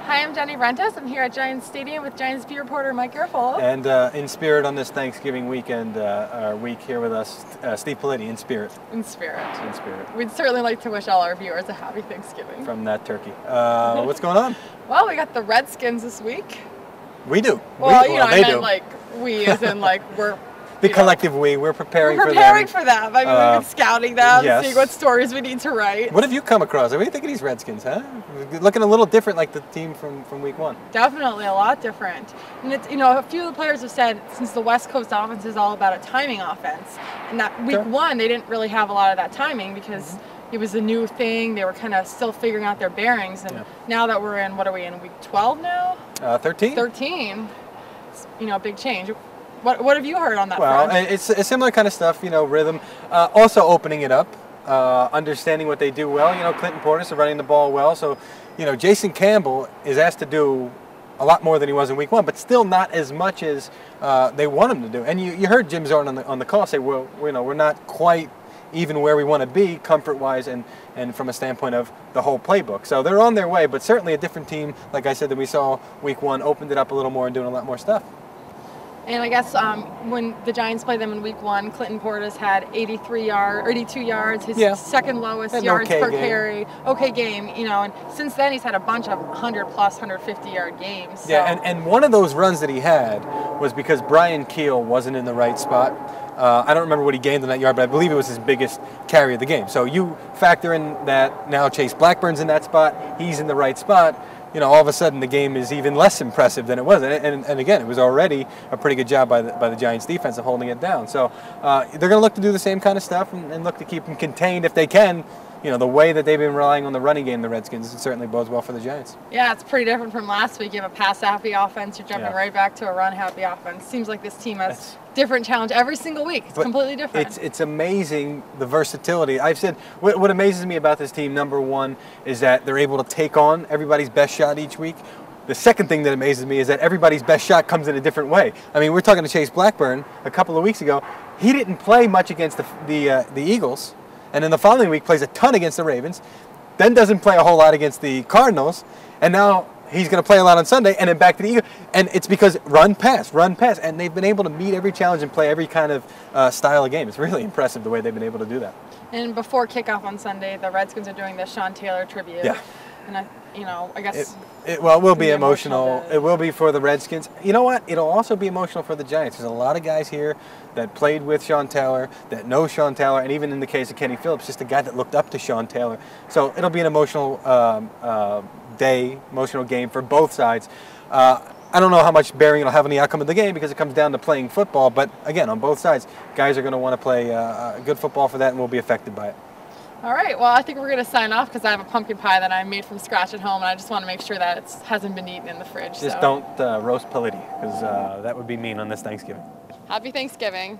Hi, I'm Jenny Vrentas. I'm here at Giants Stadium with Giants beat reporter Mike Garafolo. And in spirit on this Thanksgiving weekend, our week here with us, Steve Politi, in spirit. In spirit. In spirit. We'd certainly like to wish all our viewers a happy Thanksgiving. From that turkey. What's going on? Well, we got the Redskins this week. We do. Well, they I meant do. like we, as in like we're... The collective we. We're preparing for them. We're preparing for them. I mean, we've been scouting them, yes. seeing what stories we need to write. What have you come across? What do you think of these Redskins, huh? Looking a little different like the team from week one. Definitely a lot different. And it's, a few of the players have said since the West Coast offense is all about a timing offense, and that week one they didn't really have a lot of that timing because it was a new thing. They were kind of still figuring out their bearings, and now that we're in, what are we in, week 12 now? 13. 13. It's, a big change. What have you heard on that front? Well, it's a similar kind of stuff, rhythm. Also opening it up, understanding what they do well. Clinton Portis are running the ball well. So, Jason Campbell is asked to do a lot more than he was in week one, but still not as much as they want him to do. And you heard Jim Zorn on the call say, well, we're not quite even where we want to be comfort-wise and from a standpoint of the whole playbook. So they're on their way, but certainly a different team, like I said, than we saw week one, opened it up a little more and doing a lot more stuff. And I guess when the Giants played them in week one, Clinton Portis had 82 yards, his second lowest yards per carry. Okay game, and since then he's had a bunch of 100-plus, 150-yard games. So. Yeah, and one of those runs that he had was because Brian Keel wasn't in the right spot. I don't remember what he gained on that yard, but I believe it was his biggest carry of the game. So you factor in that now Chase Blackburn's in that spot, he's in the right spot. All of a sudden the game is even less impressive than it was. And again, it was already a pretty good job by the Giants defense of holding it down. So they're going to look to do the same kind of stuff and look to keep them contained if they can. The way that they've been relying on the running game, the Redskins, it certainly bodes well for the Giants. Yeah, it's pretty different from last week. You have a pass-happy offense. You're jumping right back to a run-happy offense. Seems like this team has different challenge every single week. It's completely different. It's amazing, the versatility. I've said what amazes me about this team, number one, is that they're able to take on everybody's best shot each week. The second thing that amazes me is that everybody's best shot comes in a different way. I mean, we're talking to Chase Blackburn a couple of weeks ago. He didn't play much against the Eagles. And then the following week plays a ton against the Ravens, then doesn't play a whole lot against the Cardinals, and now he's going to play a lot on Sunday, and then back to the Eagles. And it's because run, pass, and they've been able to meet every challenge and play every kind of style of game. It's really impressive the way they've been able to do that. And before kickoff on Sunday, the Redskins are doing the Sean Taylor tribute. Yeah. And I guess it will be emotional. It will be for the Redskins. You know what? It'll also be emotional for the Giants. There's a lot of guys here that played with Sean Taylor, that know Sean Taylor, and even in the case of Kenny Phillips, just a guy that looked up to Sean Taylor. So it'll be an emotional day, emotional game for both sides. I don't know how much bearing it'll have on the outcome of the game because it comes down to playing football. But again, on both sides, guys are going to want to play good football for that and will be affected by it. All right, well, I think we're going to sign off because I have a pumpkin pie that I made from scratch at home, and I just want to make sure that it hasn't been eaten in the fridge. Just don't roast Politi because that would be mean on this Thanksgiving. Happy Thanksgiving.